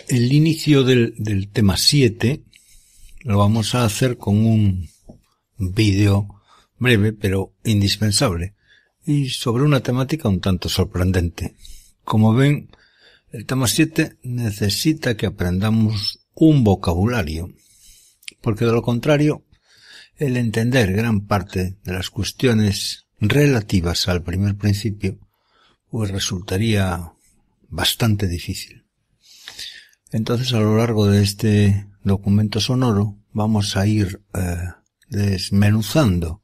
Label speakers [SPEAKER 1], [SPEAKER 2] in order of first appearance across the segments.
[SPEAKER 1] El inicio del tema 7 lo vamos a hacer con un vídeo breve pero indispensable y sobre una temática un tanto sorprendente. Como ven, el tema 7 necesita que aprendamos un vocabulario, porque de lo contrario, el entender gran parte de las cuestiones relativas al primer principio, pues resultaría bastante difícil. Entonces, a lo largo de este documento sonoro, vamos a ir desmenuzando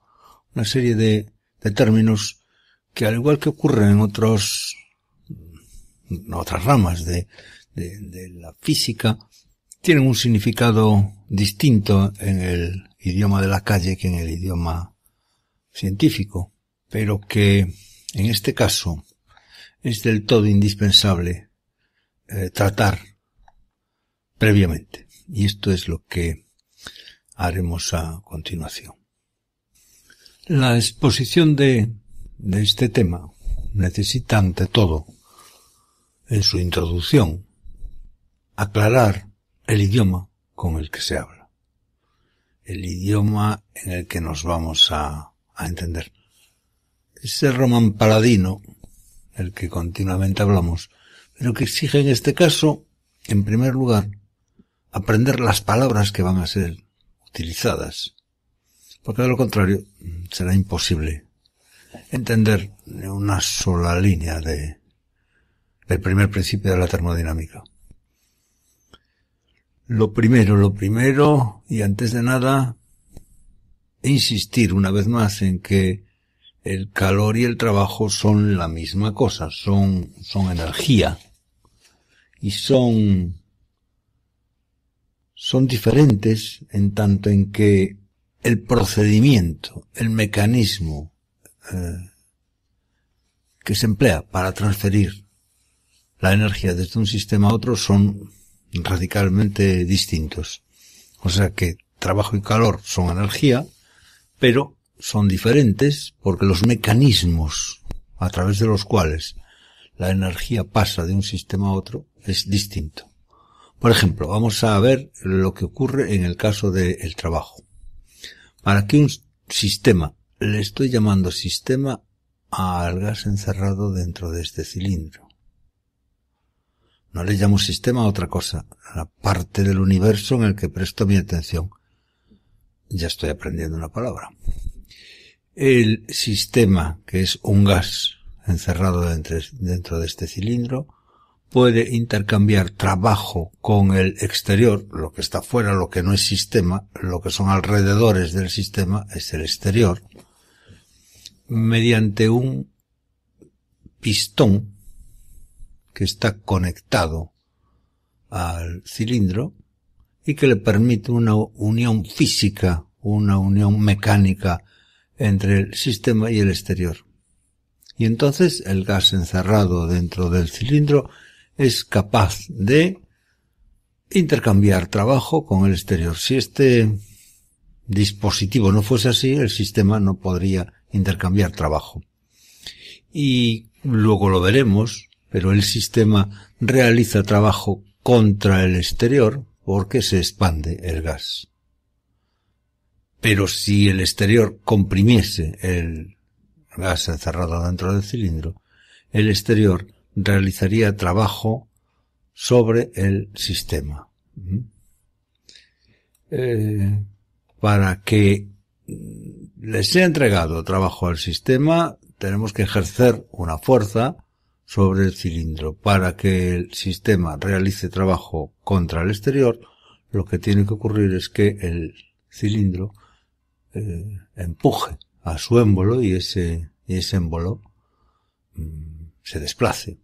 [SPEAKER 1] una serie de términos que, al igual que ocurre en otras ramas de la física, tienen un significado distinto en el idioma de la calle que en el idioma científico, pero que en este caso es del todo indispensable tratar previamente. Y esto es lo que haremos a continuación. La exposición de este tema necesita, ante todo, en su introducción, aclarar el idioma con el que se habla, el idioma en el que nos vamos a entender. Ese Roman Paladino, el que continuamente hablamos, pero que exige en este caso, en primer lugar, aprender las palabras que van a ser utilizadas, porque de lo contrario será imposible entender una sola línea del primer principio de la termodinámica. Lo primero, y antes de nada, insistir una vez más en que el calor y el trabajo son la misma cosa, son energía, y son diferentes en tanto en que el procedimiento, el mecanismo que se emplea para transferir la energía desde un sistema a otro son radicalmente distintos. O sea que trabajo y calor son energía, pero son diferentes porque los mecanismos a través de los cuales la energía pasa de un sistema a otro es distinto. Por ejemplo, vamos a ver lo que ocurre en el caso del trabajo. Para que un sistema, le estoy llamando sistema al gas encerrado dentro de este cilindro. No le llamo sistema a otra cosa, a la parte del universo en el que presto mi atención. Ya estoy aprendiendo una palabra. El sistema, que es un gas encerrado dentro de este cilindro, puede intercambiar trabajo con el exterior, lo que está fuera, lo que no es sistema, lo que son alrededores del sistema es el exterior, mediante un pistón que está conectado al cilindro y que le permite una unión física, una unión mecánica entre el sistema y el exterior. Y entonces el gas encerrado dentro del cilindro es capaz de intercambiar trabajo con el exterior. Si este dispositivo no fuese así, el sistema no podría intercambiar trabajo. Y luego lo veremos, pero el sistema realiza trabajo contra el exterior porque se expande el gas. Pero si el exterior comprimiese el gas encerrado dentro del cilindro, el exterior realizaría trabajo sobre el sistema. Para que le sea entregado trabajo al sistema, tenemos que ejercer una fuerza sobre el cilindro. Para que el sistema realice trabajo contra el exterior, lo que tiene que ocurrir es que el cilindro empuje a su émbolo y ese émbolo se desplace.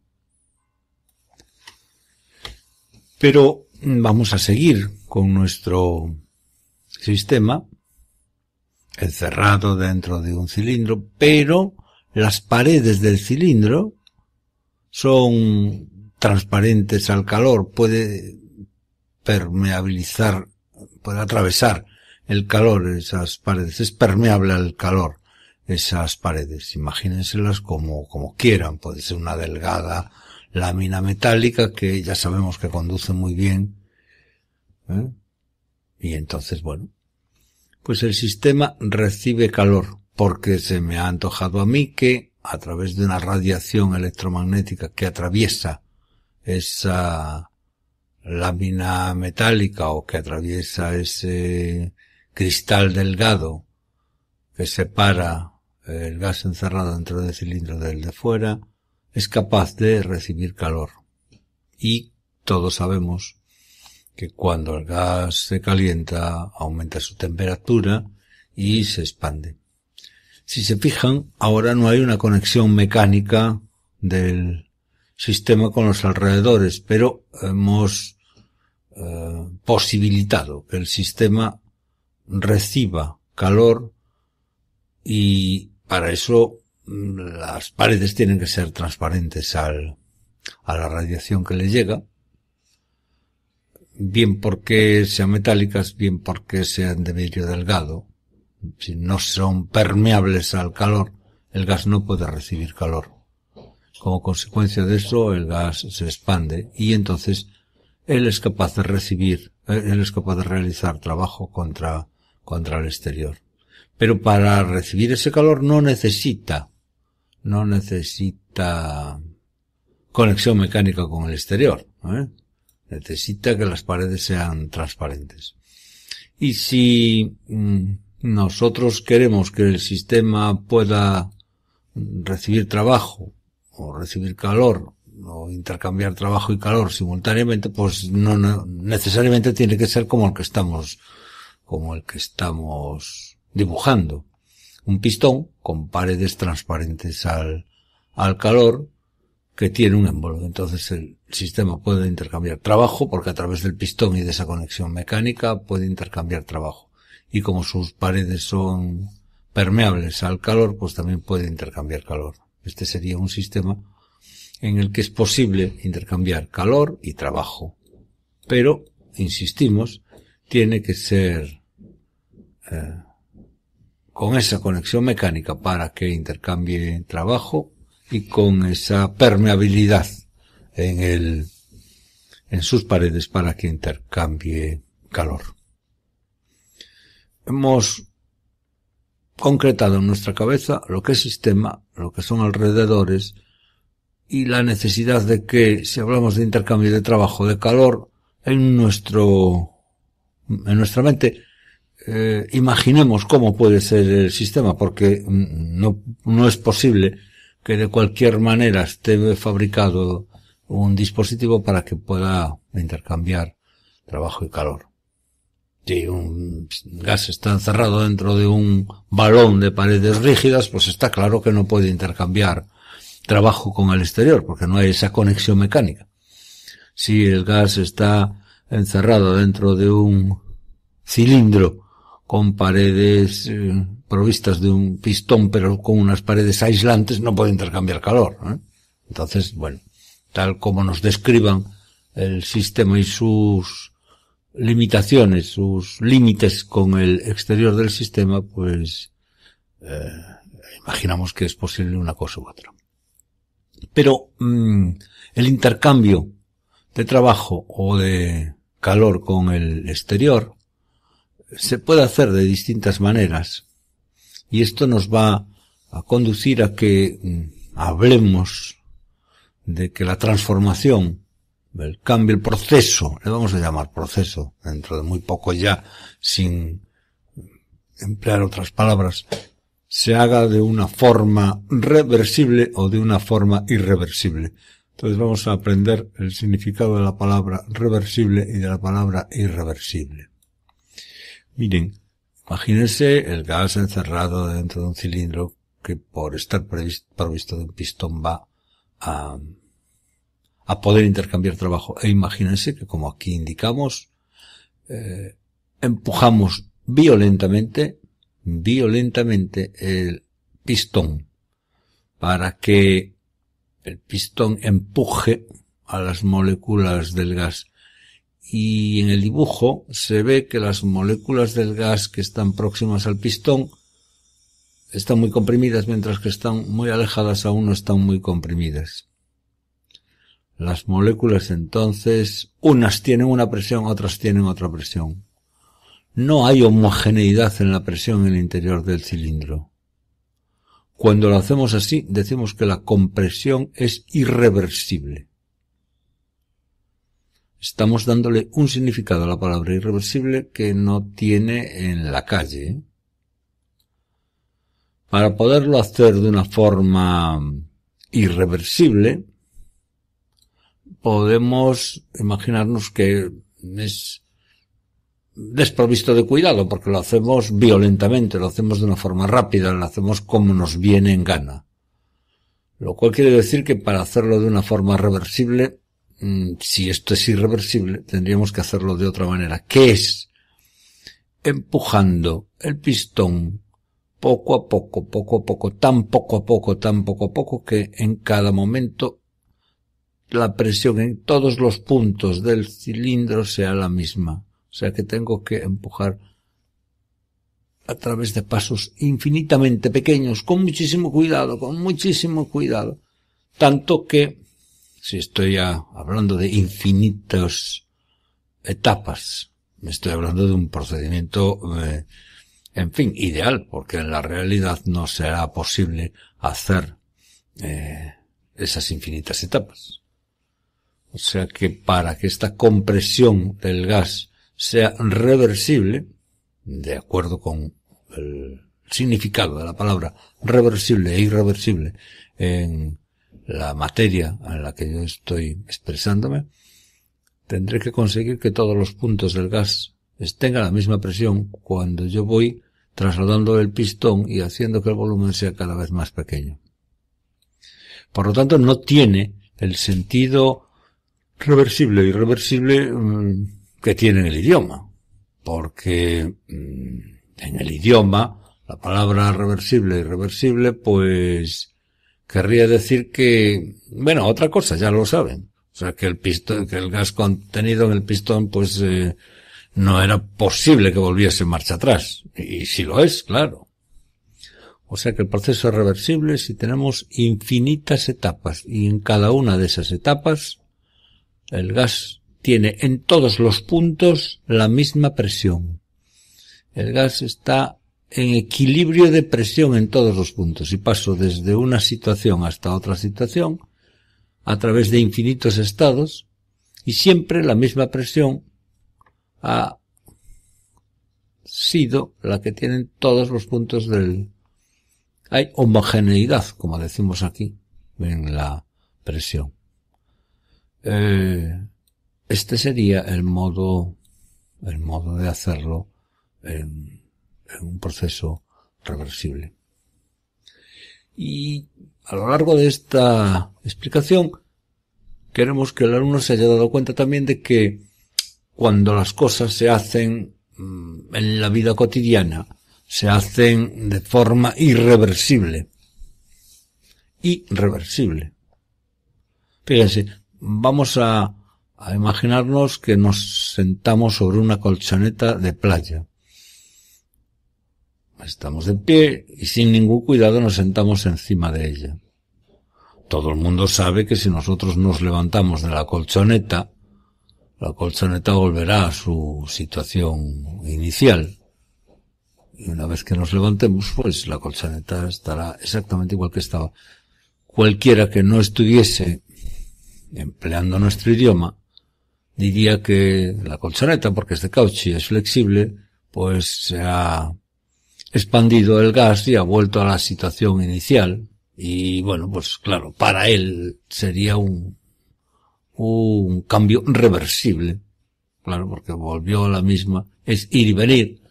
[SPEAKER 1] Pero vamos a seguir con nuestro sistema encerrado dentro de un cilindro, pero las paredes del cilindro son transparentes al calor, puede permeabilizar, puede atravesar el calor esas paredes, es permeable al calor esas paredes. Imagínenselas como quieran, puede ser una delgada lámina metálica que ya sabemos que conduce muy bien, y entonces, bueno, pues el sistema recibe calor, porque se me ha antojado a mí que a través de una radiación electromagnética que atraviesa esa lámina metálica o que atraviesa ese cristal delgado que separa el gas encerrado dentro del cilindro del de fuera, es capaz de recibir calor. Y todos sabemos que cuando el gas se calienta aumenta su temperatura y se expande. Si se fijan, ahora no hay una conexión mecánica del sistema con los alrededores, pero hemos posibilitado que el sistema reciba calor y para eso las paredes tienen que ser transparentes a la radiación que le llega, bien porque sean metálicas, bien porque sean de vidrio delgado. Si no son permeables al calor, el gas no puede recibir calor. Como consecuencia de eso, el gas se expande y entonces él es capaz de realizar trabajo contra el exterior. Pero para recibir ese calor no necesita conexión mecánica con el exterior, necesita que las paredes sean transparentes. Y si nosotros queremos que el sistema pueda recibir trabajo o recibir calor o intercambiar trabajo y calor simultáneamente, pues no necesariamente tiene que ser como el que estamos dibujando. Un pistón con paredes transparentes al calor que tiene un émbolo. Entonces el sistema puede intercambiar trabajo porque a través del pistón y de esa conexión mecánica puede intercambiar trabajo. Y como sus paredes son permeables al calor, pues también puede intercambiar calor. Este sería un sistema en el que es posible intercambiar calor y trabajo. Pero, insistimos, tiene que ser con esa conexión mecánica para que intercambie trabajo y con esa permeabilidad en sus paredes para que intercambie calor. Hemos concretado en nuestra cabeza lo que es sistema, lo que son alrededores y la necesidad de que, si hablamos de intercambio de trabajo, de calor, en nuestra mente, imaginemos cómo puede ser el sistema, porque no es posible que de cualquier manera esté fabricado un dispositivo para que pueda intercambiar trabajo y calor. Si un gas está encerrado dentro de un balón de paredes rígidas, pues está claro que no puede intercambiar trabajo con el exterior, porque no hay esa conexión mecánica. Si el gas está encerrado dentro de un cilindro con paredes provistas de un pistón, pero con unas paredes aislantes, no puede intercambiar calor, Entonces, bueno, tal como nos describan el sistema y sus limitaciones, sus límites con el exterior del sistema, pues imaginamos que es posible una cosa u otra. Pero el intercambio de trabajo o de calor con el exterior se puede hacer de distintas maneras y esto nos va a conducir a que hablemos de que la transformación, el cambio, el proceso, le vamos a llamar proceso, dentro de muy poco ya, sin emplear otras palabras, se haga de una forma reversible o de una forma irreversible. Entonces vamos a aprender el significado de la palabra reversible y de la palabra irreversible. Miren, imagínense el gas encerrado dentro de un cilindro que por estar provisto de un pistón va a poder intercambiar trabajo. E imagínense que, como aquí indicamos, empujamos violentamente el pistón para que el pistón empuje a las moléculas del gas. Y en el dibujo se ve que las moléculas del gas que están próximas al pistón están muy comprimidas, mientras que están muy alejadas aún no están muy comprimidas. Las moléculas entonces, unas tienen una presión, otras tienen otra presión. No hay homogeneidad en la presión en el interior del cilindro. Cuando lo hacemos así, decimos que la compresión es irreversible. Estamos dándole un significado a la palabra irreversible que no tiene en la calle. Para poderlo hacer de una forma irreversible, podemos imaginarnos que es desprovisto de cuidado, porque lo hacemos violentamente, lo hacemos de una forma rápida, lo hacemos como nos viene en gana. Lo cual quiere decir que para hacerlo de una forma reversible, si esto es irreversible, tendríamos que hacerlo de otra manera, que es empujando el pistón poco a poco, tan poco a poco, que en cada momento la presión en todos los puntos del cilindro sea la misma. O sea que tengo que empujar a través de pasos infinitamente pequeños, con muchísimo cuidado. Tanto que, si estoy hablando de infinitas etapas, me estoy hablando de un procedimiento, ideal, porque en la realidad no será posible hacer esas infinitas etapas. O sea que para que esta compresión del gas sea reversible, de acuerdo con el significado de la palabra reversible e irreversible en la materia en la que yo estoy expresándome, tendré que conseguir que todos los puntos del gas estén a la misma presión cuando yo voy trasladando el pistón y haciendo que el volumen sea cada vez más pequeño. Por lo tanto, no tiene el sentido reversible e irreversible que tiene en el idioma, porque en el idioma la palabra reversible e irreversible pues querría decir que, otra cosa, ya lo saben, o sea que el gas contenido en el pistón pues no era posible que volviese marcha atrás, y si lo es, claro. O sea que el proceso es reversible si tenemos infinitas etapas, y en cada una de esas etapas el gas tiene en todos los puntos la misma presión. El gas está en equilibrio de presión en todos los puntos, y paso desde una situación hasta otra situación a través de infinitos estados, y siempre la misma presión ha sido la que tienen todos los puntos Hay homogeneidad, como decimos aquí, en la presión. Este sería el modo de hacerlo en un proceso reversible. Y a lo largo de esta explicación queremos que el alumno se haya dado cuenta también de que cuando las cosas se hacen en la vida cotidiana, se hacen de forma irreversible. Fíjense, vamos a imaginarnos que nos sentamos sobre una colchoneta de playa. Estamos de pie y sin ningún cuidado nos sentamos encima de ella. Todo el mundo sabe que si nosotros nos levantamos de la colchoneta volverá a su situación inicial. Y una vez que nos levantemos, pues la colchoneta estará exactamente igual que estaba. Cualquiera que no estuviese empleando nuestro idioma diría que la colchoneta, porque es de caucho y es flexible, pues se ha expandido el gas y ha vuelto a la situación inicial. Y pues claro, para él sería un cambio reversible. Claro, porque volvió a la misma, es ir y venir.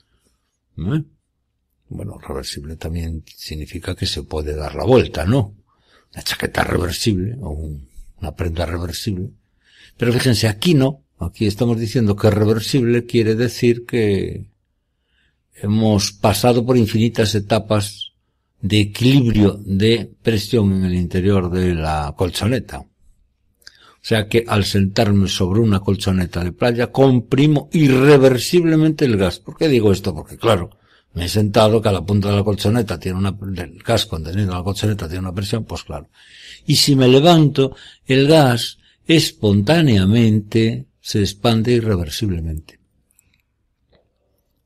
[SPEAKER 1] Reversible también significa que se puede dar la vuelta, ¿no? Una chaqueta reversible o una prenda reversible. Pero fíjense, aquí no. Aquí estamos diciendo que reversible quiere decir que hemos pasado por infinitas etapas de equilibrio de presión en el interior de la colchoneta. O sea que al sentarme sobre una colchoneta de playa comprimo irreversiblemente el gas. ¿Por qué digo esto? Porque claro, me he sentado que a la punta de la colchoneta el gas contenido en la colchoneta tiene una presión, pues claro. Y si me levanto, el gas espontáneamente se expande irreversiblemente.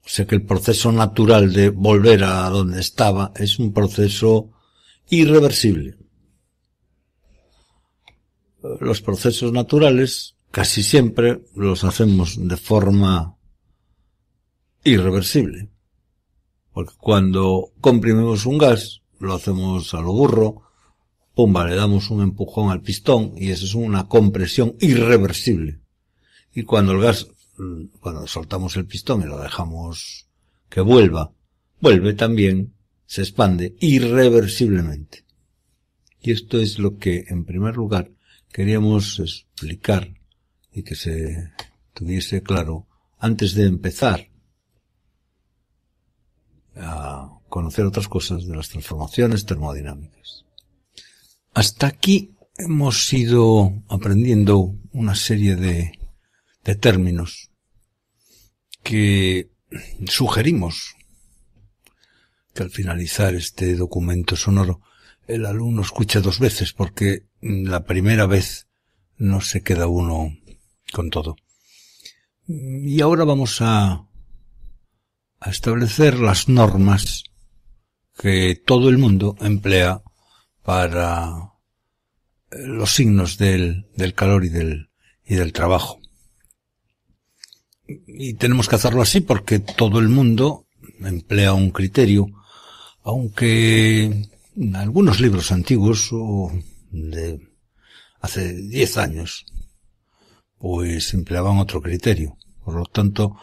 [SPEAKER 1] O sea que el proceso natural de volver a donde estaba es un proceso irreversible. Los procesos naturales casi siempre los hacemos de forma irreversible. Porque cuando comprimimos un gas, lo hacemos a lo burro, pumba, le damos un empujón al pistón y eso es una compresión irreversible. Y cuando el gas, cuando soltamos el pistón y lo dejamos que vuelve también, se expande irreversiblemente. Y esto es lo que, en primer lugar, queríamos explicar y que se tuviese claro antes de empezar a conocer otras cosas de las transformaciones termodinámicas. Hasta aquí hemos ido aprendiendo una serie de términos que sugerimos que al finalizar este documento sonoro el alumno escuche 2 veces, porque la primera vez no se queda uno con todo. Y ahora vamos a establecer las normas que todo el mundo emplea para los signos del calor y del trabajo. Y tenemos que hacerlo así porque todo el mundo emplea un criterio, aunque en algunos libros antiguos o de hace 10 años, pues empleaban otro criterio. Por lo tanto,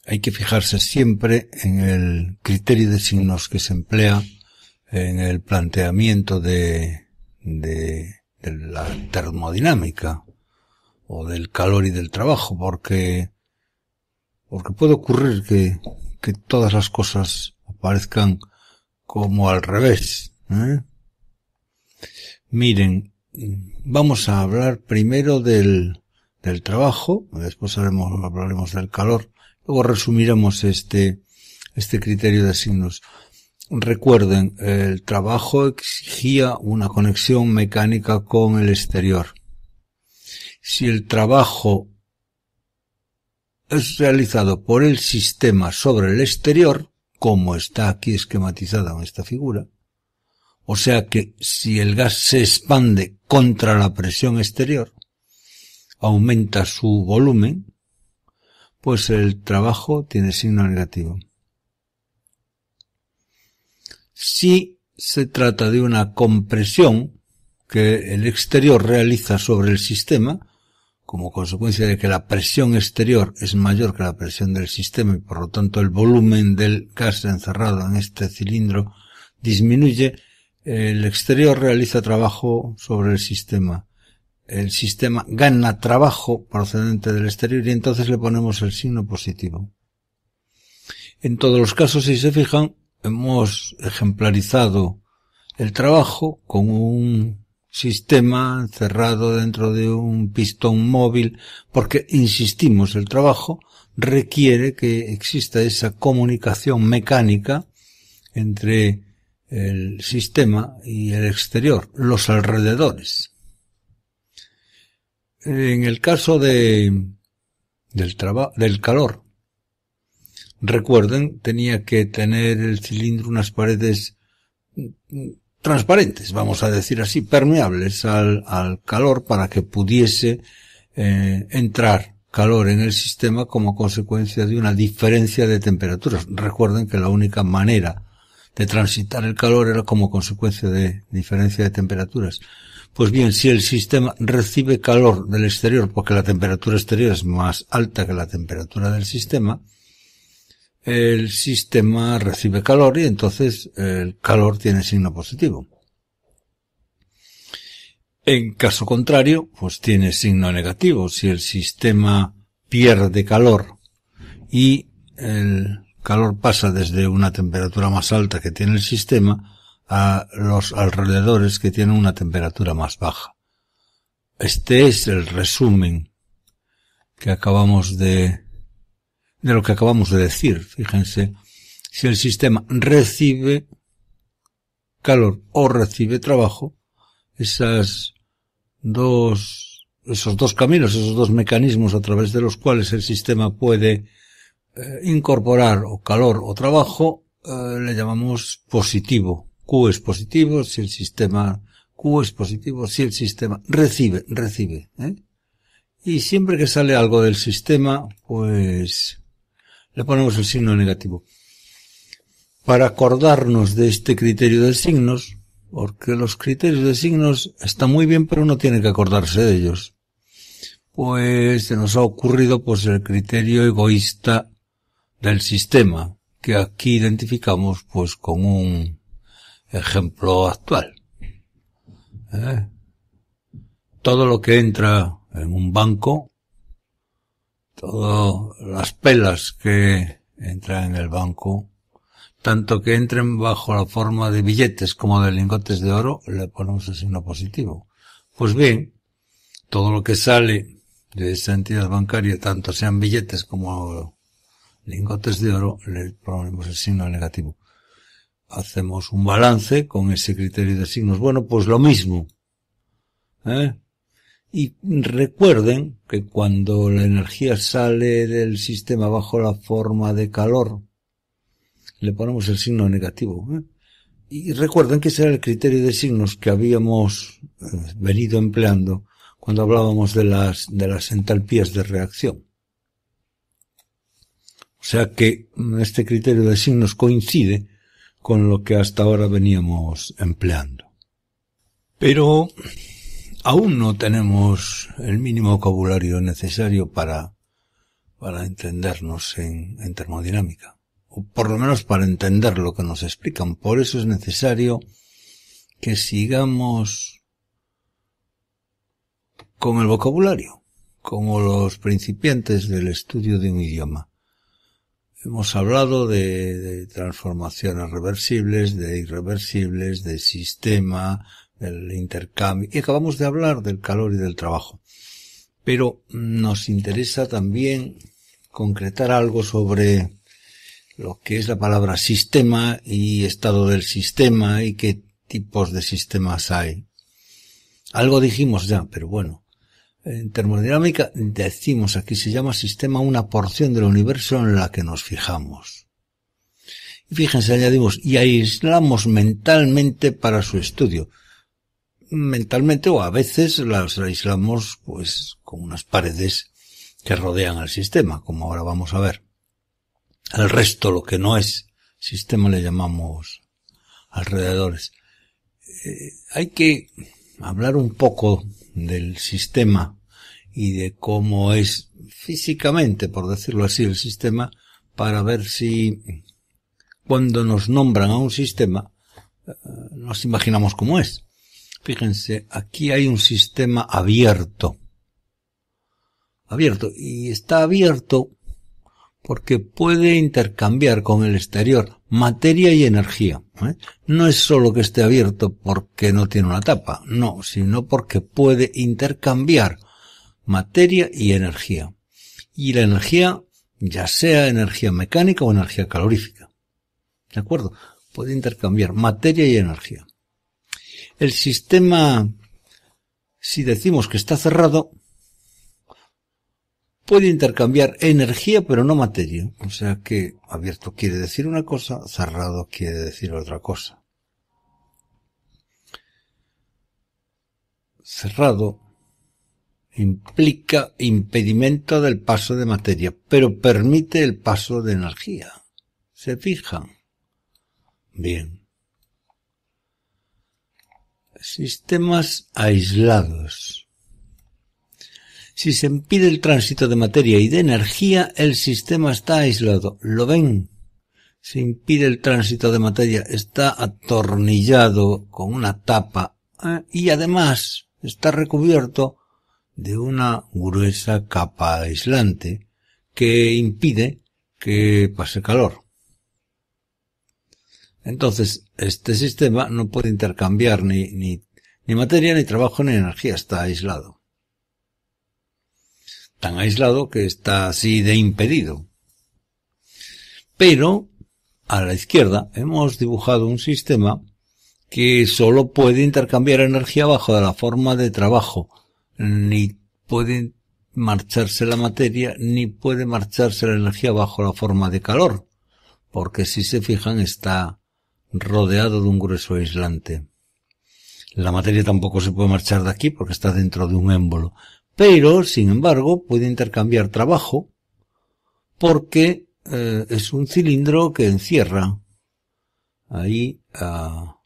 [SPEAKER 1] hay que fijarse siempre en el criterio de signos que se emplea en el planteamiento de la termodinámica o del calor y del trabajo, porque puede ocurrir que todas las cosas aparezcan como al revés, ¿eh? Miren, vamos a hablar primero del trabajo, después hablaremos del calor, luego resumiremos este criterio de signos. Recuerden, el trabajo exigía una conexión mecánica con el exterior. Si el trabajo es realizado por el sistema sobre el exterior, como está aquí esquematizada en esta figura, o sea que si el gas se expande contra la presión exterior, aumenta su volumen, pues el trabajo tiene signo negativo. Si se trata de una compresión que el exterior realiza sobre el sistema, como consecuencia de que la presión exterior es mayor que la presión del sistema y por lo tanto el volumen del gas encerrado en este cilindro disminuye, el exterior realiza trabajo sobre el sistema gana trabajo procedente del exterior y entonces le ponemos el signo positivo. En todos los casos, si se fijan, hemos ejemplarizado el trabajo con un sistema encerrado dentro de un pistón móvil, porque, insistimos, el trabajo requiere que exista esa comunicación mecánica entre el sistema y el exterior, los alrededores. En el caso del calor, recuerden, tenía que tener el cilindro unas paredes transparentes, vamos a decir así, permeables al calor para que pudiese entrar calor en el sistema como consecuencia de una diferencia de temperaturas. Recuerden que la única manera de transitar el calor era como consecuencia de diferencia de temperaturas. Pues bien, si el sistema recibe calor del exterior porque la temperatura exterior es más alta que la temperatura del sistema, el sistema recibe calor y entonces el calor tiene signo positivo. En caso contrario, pues tiene signo negativo. Si el sistema pierde calor y el calor pasa desde una temperatura más alta que tiene el sistema a los alrededores que tienen una temperatura más baja. Este es el resumen que acabamos de lo que acabamos de decir. Fíjense, si el sistema recibe calor o recibe trabajo, esas dos esos dos caminos, esos dos mecanismos a través de los cuales el sistema puede incorporar o calor o trabajo, le llamamos positivo. Q es positivo si el sistema, Q es positivo si el sistema recibe, Y siempre que sale algo del sistema, pues le ponemos el signo negativo. Para acordarnos de este criterio de signos, porque los criterios de signos están muy bien, pero uno tiene que acordarse de ellos. Pues se nos ha ocurrido pues el criterio egoísta del sistema, que aquí identificamos pues con un ejemplo actual. Todo lo que entra en un banco, todas las pelas que entran en el banco, tanto que entren bajo la forma de billetes como de lingotes de oro, le ponemos el signo positivo. Pues bien, todo lo que sale de esa entidad bancaria, tanto sean billetes como lingotes de oro, le ponemos el signo negativo. Hacemos un balance con ese criterio de signos. Bueno, pues lo mismo. Y recuerden que cuando la energía sale del sistema bajo la forma de calor, le ponemos el signo negativo. Y recuerden que ese era el criterio de signos que habíamos venido empleando cuando hablábamos de las entalpías de reacción. O sea que este criterio de signos coincide con lo que hasta ahora veníamos empleando. Pero aún no tenemos el mínimo vocabulario necesario para entendernos en termodinámica. O por lo menos para entender lo que nos explican. Por eso es necesario que sigamos con el vocabulario, como los principiantes del estudio de un idioma. Hemos hablado de transformaciones reversibles, de irreversibles, de sistema, del intercambio, y acabamos de hablar del calor y del trabajo. Pero nos interesa también concretar algo sobre lo que es la palabra sistema y estado del sistema y qué tipos de sistemas hay. Algo dijimos ya, pero bueno, en termodinámica decimos aquí se llama sistema una porción del universo en la que nos fijamos. Y fíjense, añadimos, y aislamos mentalmente para su estudio. Mentalmente o a veces las aislamos pues con unas paredes que rodean al sistema, como ahora vamos a ver. Al resto, lo que no es sistema, le llamamos alrededores. Hay que hablar un poco del sistema y de cómo es físicamente, por decirlo así, el sistema, para ver si cuando nos nombran a un sistema nos imaginamos cómo es. Fíjense, aquí hay un sistema abierto, y está abierto porque puede intercambiar con el exterior materia y energía. No es solo que esté abierto porque no tiene una tapa, no, sino porque puede intercambiar materia y energía. Y la energía, ya sea energía mecánica o energía calorífica. ¿De acuerdo? Puede intercambiar materia y energía. El sistema, si decimos que está cerrado, puede intercambiar energía pero no materia. O sea que abierto quiere decir una cosa, cerrado quiere decir otra cosa. Cerrado implica impedimento del paso de materia, pero permite el paso de energía. ¿Se fijan? Bien. Sistemas aislados. Si se impide el tránsito de materia y de energía, el sistema está aislado. ¿Lo ven? Se impide el tránsito de materia, está atornillado con una tapa y además está recubierto de una gruesa capa aislante que impide que pase calor. Entonces, este sistema no puede intercambiar ni materia, ni trabajo, ni energía, está aislado. Tan aislado que está así de impedido. Pero, a la izquierda, hemos dibujado un sistema que solo puede intercambiar energía bajo la forma de trabajo, ni puede marcharse la materia ni puede marcharse la energía bajo la forma de calor, porque si se fijan está rodeado de un grueso aislante. La materia tampoco se puede marchar de aquí porque está dentro de un émbolo, pero sin embargo puede intercambiar trabajo porque es un cilindro que encierra ahí a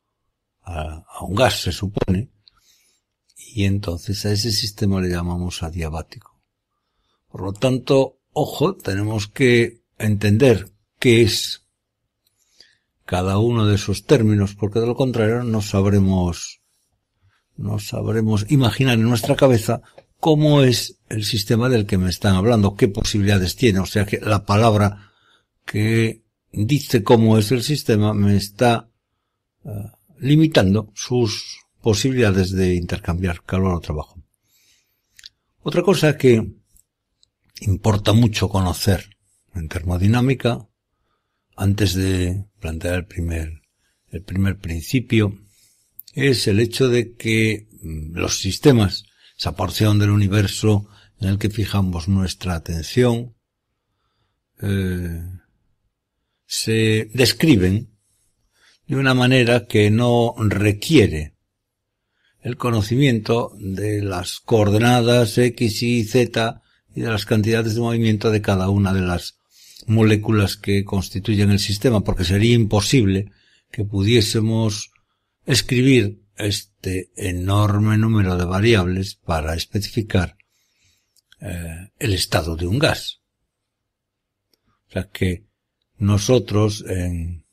[SPEAKER 1] un gas, se supone, y entonces a ese sistema le llamamos adiabático. Por lo tanto, ojo, tenemos que entender qué es cada uno de esos términos, porque de lo contrario no sabremos imaginar en nuestra cabeza cómo es el sistema del que me están hablando, qué posibilidades tiene. O sea que la palabra que dice cómo es el sistema me está limitando sus posibilidades de intercambiar calor o trabajo. Otra cosa que importa mucho conocer en termodinámica, antes de plantear el primer principio, es el hecho de que los sistemas, esa porción del universo en el que fijamos nuestra atención, se describen de una manera que no requiere el conocimiento de las coordenadas X, Y, Z y de las cantidades de movimiento de cada una de las moléculas que constituyen el sistema, porque sería imposible que pudiésemos escribir este enorme número de variables para especificar el estado de un gas. O sea que nosotros en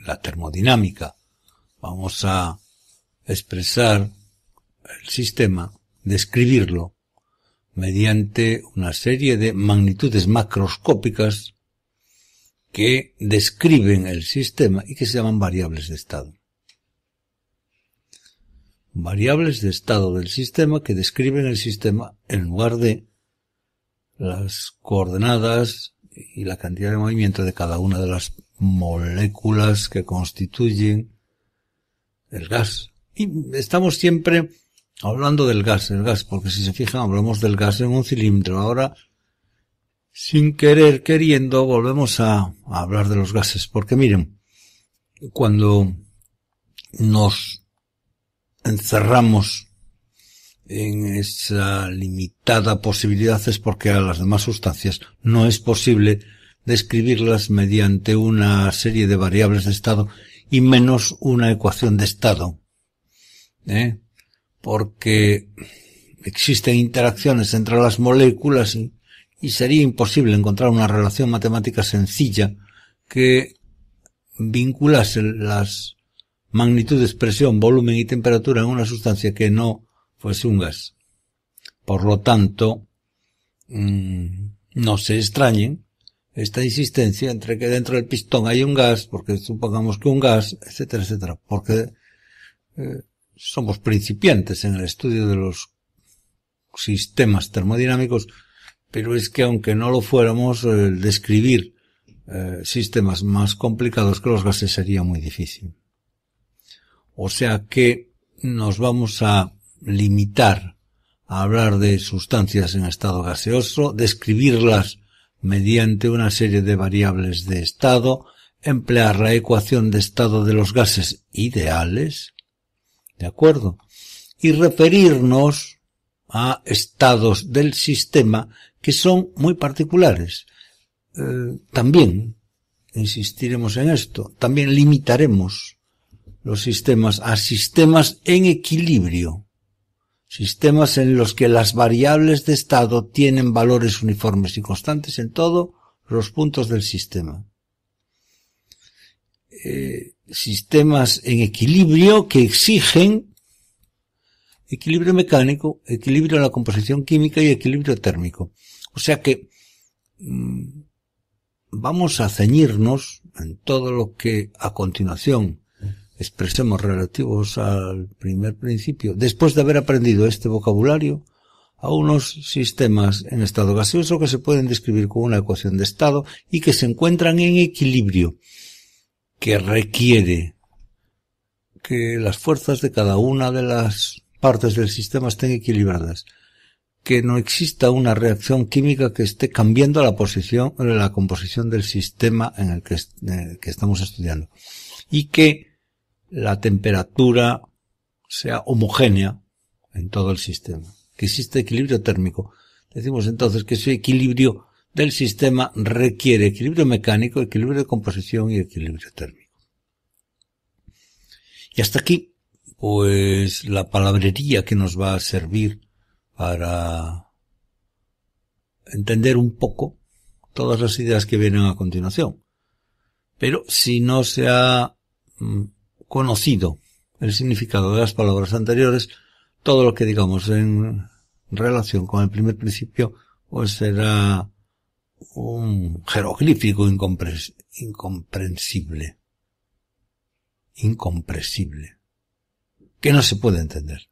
[SPEAKER 1] la termodinámica vamos a expresar el sistema, describirlo mediante una serie de magnitudes macroscópicas que describen el sistema y que se llaman variables de estado. Variables de estado del sistema que describen el sistema en lugar de las coordenadas y la cantidad de movimiento de cada una de las moléculas que constituyen el gas. Y estamos siempre hablando del gas, porque si se fijan hablamos del gas en un cilindro. Ahora, sin querer, queriendo, volvemos a hablar de los gases, porque miren, cuando nos encerramos en esa limitada posibilidad es porque a las demás sustancias no es posible describirlas mediante una serie de variables de estado y menos una ecuación de estado, porque existen interacciones entre las moléculas y sería imposible encontrar una relación matemática sencilla que vinculase las magnitudes, presión, volumen y temperatura en una sustancia que no fuese un gas. Por lo tanto, no se extrañen esta insistencia entre que dentro del pistón hay un gas, porque supongamos que un gas, etcétera, etcétera, porque somos principiantes en el estudio de los sistemas termodinámicos, pero es que aunque no lo fuéramos, el describir sistemas más complicados que los gases sería muy difícil. O sea que nos vamos a limitar a hablar de sustancias en estado gaseoso, describirlas mediante una serie de variables de estado, emplear la ecuación de estado de los gases ideales, ¿de acuerdo? Y referirnos a estados del sistema que son muy particulares. También insistiremos en esto, también limitaremos los sistemas a sistemas en equilibrio, sistemas en los que las variables de estado tienen valores uniformes y constantes en todos los puntos del sistema. Sistemas en equilibrio que exigen equilibrio mecánico, equilibrio en la composición química y equilibrio térmico. O sea que vamos a ceñirnos en todo lo que a continuación expresemos relativos al primer principio, después de haber aprendido este vocabulario, a unos sistemas en estado gaseoso que se pueden describir con una ecuación de estado y que se encuentran en equilibrio, que requiere que las fuerzas de cada una de las partes del sistema estén equilibradas, que no exista una reacción química que esté cambiando la composición del sistema en el que estamos estudiando, y que la temperatura sea homogénea en todo el sistema, que existe equilibrio térmico. Decimos entonces que ese equilibrio del sistema requiere equilibrio mecánico, equilibrio de composición y equilibrio térmico. Y hasta aquí, pues, la palabrería que nos va a servir para entender un poco todas las ideas que vienen a continuación. Pero si no se ha conocido el significado de las palabras anteriores, todo lo que digamos en relación con el primer principio, pues será un jeroglífico incomprensible, que no se puede entender.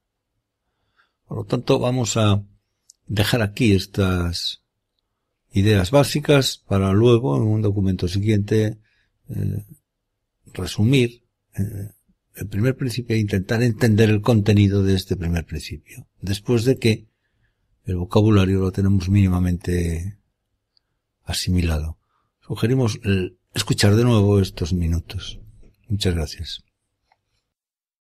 [SPEAKER 1] Por lo tanto, vamos a dejar aquí estas ideas básicas para luego, en un documento siguiente, resumir el primer principio e intentar entender el contenido de este primer principio, después de que el vocabulario lo tenemos mínimamente asimilado. Sugerimos escuchar de nuevo estos minutos. Muchas gracias.